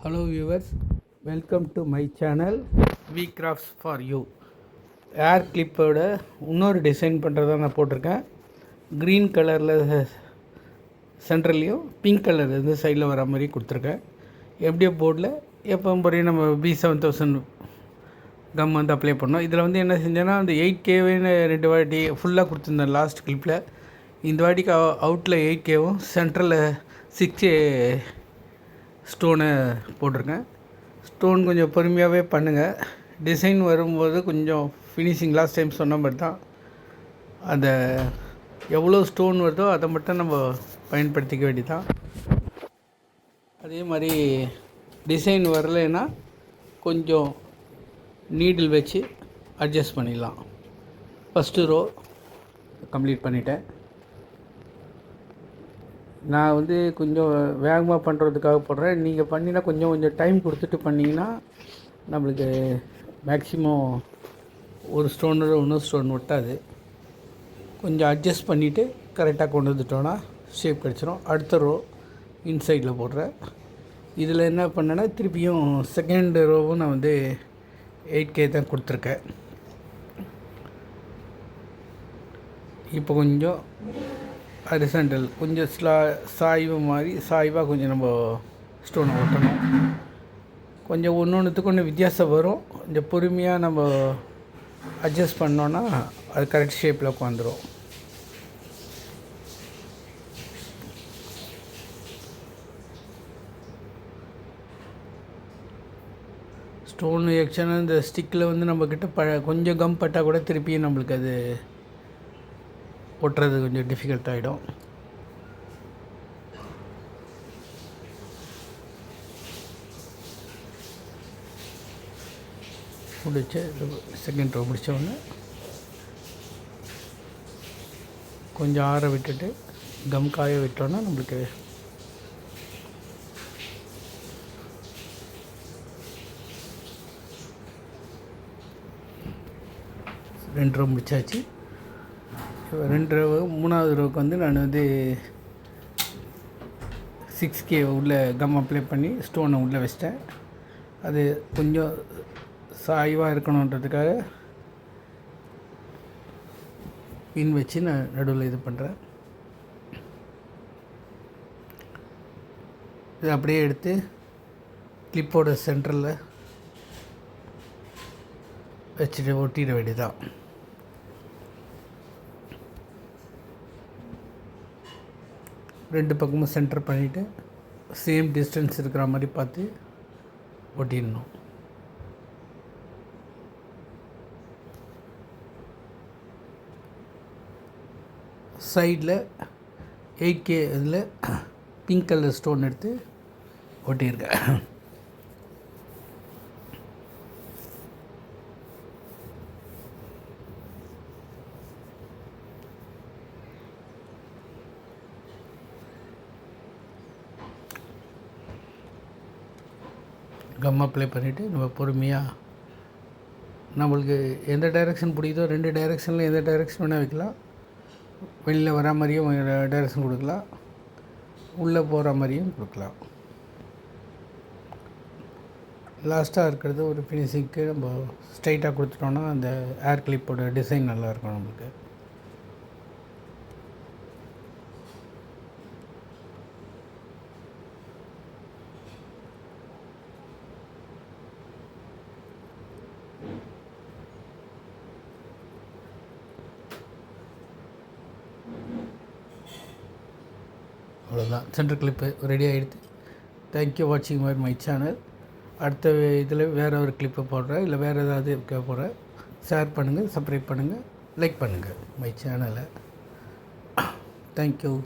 Hello viewers, welcome to my channel V crafts for you. Air கிளிப்போட இன்னொரு design பண்ணுறதா நான் போட்டிருக்கேன். க்ரீன் கலரில் சென்ட்ரல்லையும் பிங்க் கலர் இந்த சைடில் வர மாதிரி கொடுத்துருக்கேன். எப்படியோ போர்டில் எப்போ முறையும் நம்ம B7000 கம் வந்து அப்ளை பண்ணோம். இதில் வந்து என்ன செஞ்சேன்னா, அந்த 8Kன்னு 2 வாட்டி ஃபுல்லாக கொடுத்துருந்தேன் லாஸ்ட் கிளிப்பில். இந்த வாட்டிக்கு அவுட்டில் 8Kவும் சென்ட்ரலில் 6K ஸ்டோனை போட்டிருக்கேன். ஸ்டோன் கொஞ்சம் பொறுமையாகவே பண்ணுங்கள். டிசைன் வரும்போது கொஞ்சம் ஃபினிஷிங் லாஸ்ட் டைம் சொன்ன மாதிரி தான், அந்த எவ்வளோ ஸ்டோன் வருதோ அதை மட்டும் நம்ம பயன்படுத்திக்க வேண்டியதான். அதே மாதிரி டிசைன் வரலைன்னா கொஞ்சம் நீடில் வச்சு அட்ஜஸ்ட் பண்ணிடலாம். ஃபஸ்ட்டு ரோ கம்ப்ளீட் பண்ணிட்டேன். நான் வந்து கொஞ்சம் வேகமாக பண்ணுறதுக்காக போடுறேன். நீங்கள் பண்ணினா கொஞ்சம் டைம் கொடுத்துட்டு பண்ணிங்கன்னா நம்மளுக்கு மேக்ஸிமம் ஒரு ஸ்டோனோட இன்னொரு ஸ்டோன் ஒட்டாது. கொஞ்சம் அட்ஜஸ்ட் பண்ணிவிட்டு கரெக்டாக கொண்டு வந்துட்டோன்னா ஷேப் கிடச்சிரும். அடுத்த ரோ இன்சைடில் போடுறேன். இதில் என்ன பண்ணேன்னா, திருப்பியும் செகண்ட் ரோவும் நான் வந்து 8K தான் கொடுத்துருக்கேன். இப்போ கொஞ்சம் ஹரிசாண்டல் கொஞ்சம் சாய்வு மாதிரி சாய்வாக கொஞ்சம் நம்ம ஸ்டோனை ஒட்டணும். கொஞ்சம் ஒன்றுத்துக்கு ஒன்று வித்தியாசம் வரும். கொஞ்சம் பொறுமையாக நம்ம அட்ஜஸ்ட் பண்ணோன்னா அது கரெக்ட் ஷேப்பில் உட்காந்துரும். ஸ்டோன் ஆக்சுவலாக இந்த ஸ்டிக்கில் வந்து நம்மக்கிட்ட கொஞ்சம் கம் பட்டால் கூட திருப்பியும் நம்மளுக்கு அது ஒட்டுறது கொஞ்சம் டிஃபிகல்ட் ஆகிடும். முடிச்ச செகண்ட் ரோ முடித்தோடனே கொஞ்சம் ஆற விட்டுட்டு கம் காய விட்டோன்னா நம்மளுக்கு ரெண்டு ரோ முடிச்சாச்சு. மூணாவது ரோவுக்கு வந்து நான் வந்து 6K உள்ள கம் அப்ளை பண்ணி ஸ்டோனை உள்ளே வச்சிட்டேன். அது கொஞ்சம் சாய்வாக இருக்கணுன்றதுக்காக பின் வச்சு நான் நடுவில் இது பண்ணுறேன். இது அப்படியே எடுத்து கிளிப்போட சென்டரில் வச்சுட்டு ஒட்டிட வேண்டியதான். ரெண்டு பக்கமும் சென்டர் பண்ணிவிட்டு சேம் டிஸ்டன்ஸ் இருக்கிற மாதிரி பார்த்து ஒட்டிடணும். சைடில் 8K இதில் பிங்க் கலர் ஸ்டோன் எடுத்து ஒட்டியிருக்கேன். கம் அப்ளை பண்ணிவிட்டு நம்ம பொறுமையாக நம்மளுக்கு எந்த டைரெக்ஷன் பிடிக்குதோ 2 டைரெக்ஷனில் எந்த டைரெக்ஷன் வேணால் வைக்கலாம். வெளியில் வர மாதிரியும் டைரெக்ஷன் கொடுக்கலாம், உள்ளே போகிற மாதிரியும் கொடுக்கலாம். லாஸ்ட்டாக இருக்கிறது ஒரு ஃபினிஷிங்க்கு நம்ம ஸ்ட்ரைட்டாக கொடுத்துட்டோன்னா அந்த ஏர் கிளிப்போட டிசைன் நல்லாயிருக்கும் நம்மளுக்கு. அவ்வளோதான், சென்டர் கிளிப்பு ரெடி ஆகிடுது. தேங்க்யூ வாட்சிங் மை சேனல். அடுத்த இதில் வேறு ஒரு கிளிப்பை போடுறேன், இல்லை வேறு ஏதாவது போடுறேன். ஷேர் பண்ணுங்கள், சப்ஸ்கிரைப் பண்ணுங்கள், லைக் பண்ணுங்கள் மை சேனலை. தேங்க்யூ.